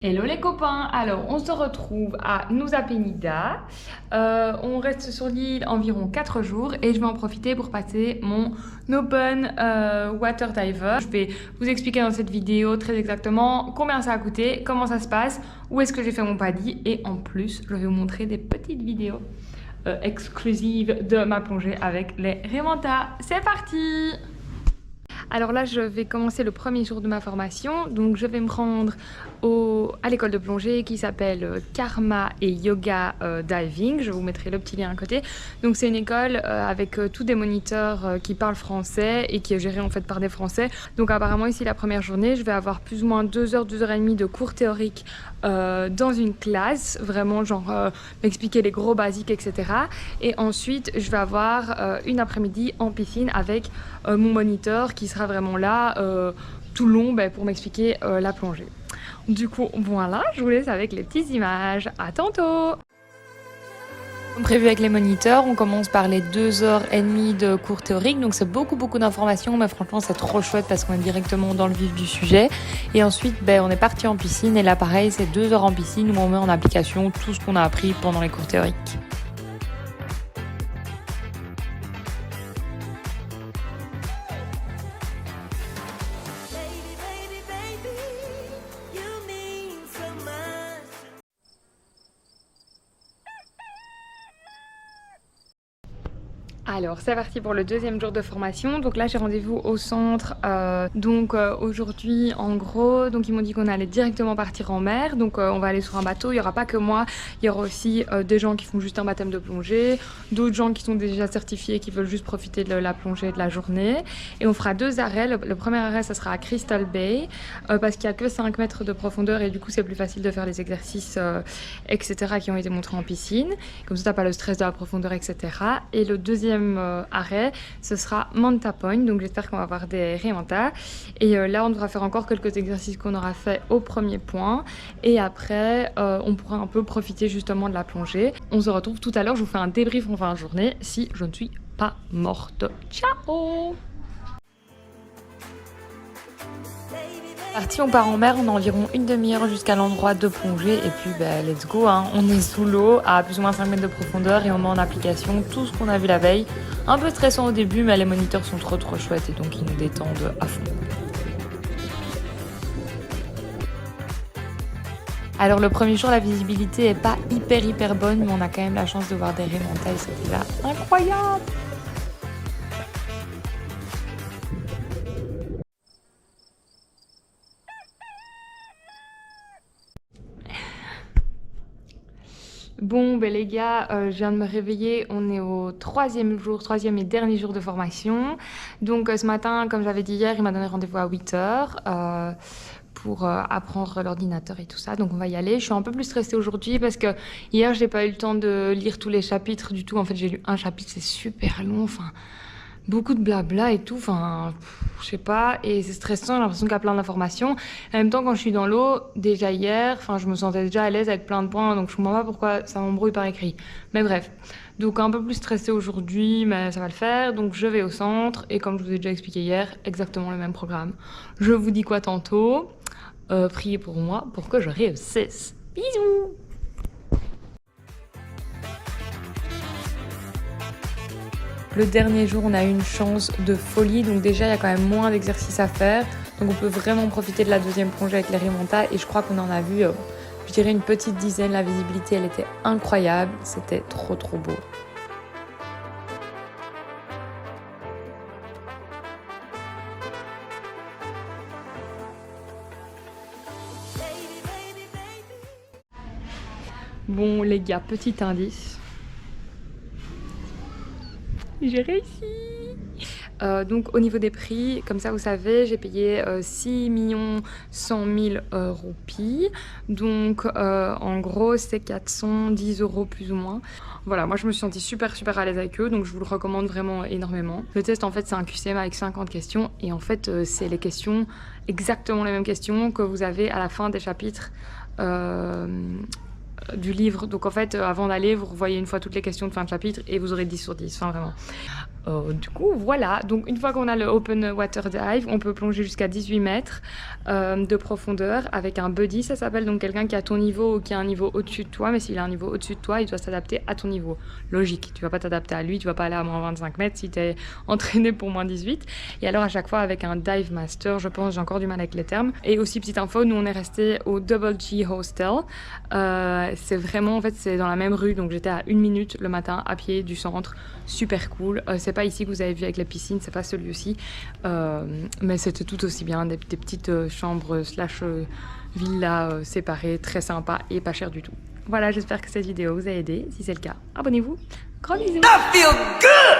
Hello les copains, alors on se retrouve à Nusa Penida. On reste sur l'île environ 4 jours et je vais en profiter pour passer mon Open Water Diver. Je vais vous expliquer dans cette vidéo très exactement combien ça a coûté, comment ça se passe, où est-ce que j'ai fait mon paddy et en plus je vais vous montrer des petites vidéos exclusives de ma plongée avec les Remonta. C'est parti! Alors là, je vais commencer le premier jour de ma formation. Donc je vais me rendre à l'école de plongée qui s'appelle Karma et Yoga Diving. Je vous mettrai le petit lien à côté. Donc c'est une école avec tous des moniteurs qui parlent français et qui est gérée en fait par des Français. Donc apparemment ici la première journée, je vais avoir plus ou moins 2 heures, 2 heures et demie de cours théoriques dans une classe. Vraiment genre m'expliquer les gros basiques, etc. Et ensuite, je vais avoir une après-midi en piscine avec mon moniteur qui sera vraiment là tout le long pour m'expliquer la plongée. Du coup, voilà, je vous laisse avec les petites images. À tantôt! Comme prévu avec les moniteurs, on commence par les 2 heures et demie de cours théoriques. Donc c'est beaucoup d'informations, mais franchement c'est trop chouette parce qu'on est directement dans le vif du sujet. Et ensuite, on est parti en piscine et là pareil, c'est 2 heures en piscine où on met en application tout ce qu'on a appris pendant les cours théoriques. Alors c'est parti pour le deuxième jour de formation. Donc là j'ai rendez-vous au centre. Aujourd'hui en gros, donc ils m'ont dit qu'on allait directement partir en mer. Donc on va aller sur un bateau. Il n'y aura pas que moi, il y aura aussi des gens qui font juste un baptême de plongée, d'autres gens qui sont déjà certifiés qui veulent juste profiter de la plongée de la journée. Et on fera 2 arrêts. Le premier arrêt ça sera à Crystal Bay parce qu'il n'y a que 5 mètres de profondeur et du coup c'est plus facile de faire les exercices etc. qui ont été montrés en piscine. Comme ça t'as pas le stress de la profondeur, etc. Et le deuxième arrêt ce sera Manta Point, donc j'espère qu'on va avoir des Remonta et là on devra faire encore quelques exercices qu'on aura fait au premier point et après on pourra un peu profiter justement de la plongée. On se retrouve tout à l'heure, je vous fais un débrief en fin de journée si je ne suis pas morte. Ciao! Parti, on part en mer, on a environ une demi-heure jusqu'à l'endroit de plongée et puis let's go, hein. On est sous l'eau à plus ou moins 5 mètres de profondeur et on met en application tout ce qu'on a vu la veille. Un peu stressant au début mais les moniteurs sont trop chouettes et donc ils nous détendent à fond. Alors le premier jour la visibilité est pas hyper bonne mais on a quand même la chance de voir des raies mentales, c'était là incroyable. Bon les gars, je viens de me réveiller, on est au troisième et dernier jour de formation. Donc ce matin, comme j'avais dit hier, il m'a donné rendez-vous à 8 h pour apprendre l'ordinateur et tout ça. Donc on va y aller. Je suis un peu plus stressée aujourd'hui parce que hier, j'ai pas eu le temps de lire tous les chapitres du tout. En fait, j'ai lu un chapitre, c'est super long. Enfin, beaucoup de blabla et tout, enfin, je sais pas, et c'est stressant, j'ai l'impression qu'il y a plein d'informations. En même temps, quand je suis dans l'eau, déjà hier, enfin, je me sentais déjà à l'aise avec plein de points, donc je comprends pas pourquoi ça m'embrouille par écrit. Mais bref, donc un peu plus stressée aujourd'hui, mais ça va le faire. Donc je vais au centre, et comme je vous ai déjà expliqué hier, exactement le même programme. Je vous dis quoi tantôt? Priez pour moi, pour que je réussisse. Bisous! Le dernier jour, on a eu une chance de folie. Donc déjà, il y a quand même moins d'exercices à faire. Donc on peut vraiment profiter de la deuxième plongée avec les Remonta. Et je crois qu'on en a vu, je dirais une petite dizaine. La visibilité, elle était incroyable. C'était trop beau. Bon les gars, petit indice. J'ai réussi! Donc au niveau des prix, comme ça vous savez, j'ai payé 6 100 000 roupies. Donc en gros c'est 410 € plus ou moins. Voilà, moi je me suis sentie super à l'aise avec eux, donc je vous le recommande vraiment énormément. Le test en fait c'est un QCM avec 50 questions et en fait c'est les questions, exactement les mêmes questions que vous avez à la fin des chapitres du livre. Donc en fait, avant d'aller, vous revoyez une fois toutes les questions de fin de chapitre et vous aurez 10 sur 10, enfin vraiment. Du coup, voilà. Donc une fois qu'on a le Open Water Dive, on peut plonger jusqu'à 18 mètres de profondeur avec un buddy, ça s'appelle, donc quelqu'un qui a ton niveau ou qui a un niveau au-dessus de toi. Mais s'il a un niveau au-dessus de toi, il doit s'adapter à ton niveau. Logique, tu vas pas t'adapter à lui, tu vas pas aller à moins 25 mètres si tu es entraîné pour moins 18. Et alors à chaque fois avec un Dive Master, je pense, j'ai encore du mal avec les termes. Et aussi, petite info, nous on est resté au Double G Hostel. C'est vraiment, en fait, c'est dans la même rue, donc j'étais à 1 minute le matin à pied du centre. Super cool. C'est pas ici que vous avez vu avec la piscine, c'est pas celui-ci, mais c'était tout aussi bien, des petites chambres slash villas séparées, très sympa et pas cher du tout. Voilà, j'espère que cette vidéo vous a aidé. Si c'est le cas, abonnez-vous. Gros bisous. I feel good.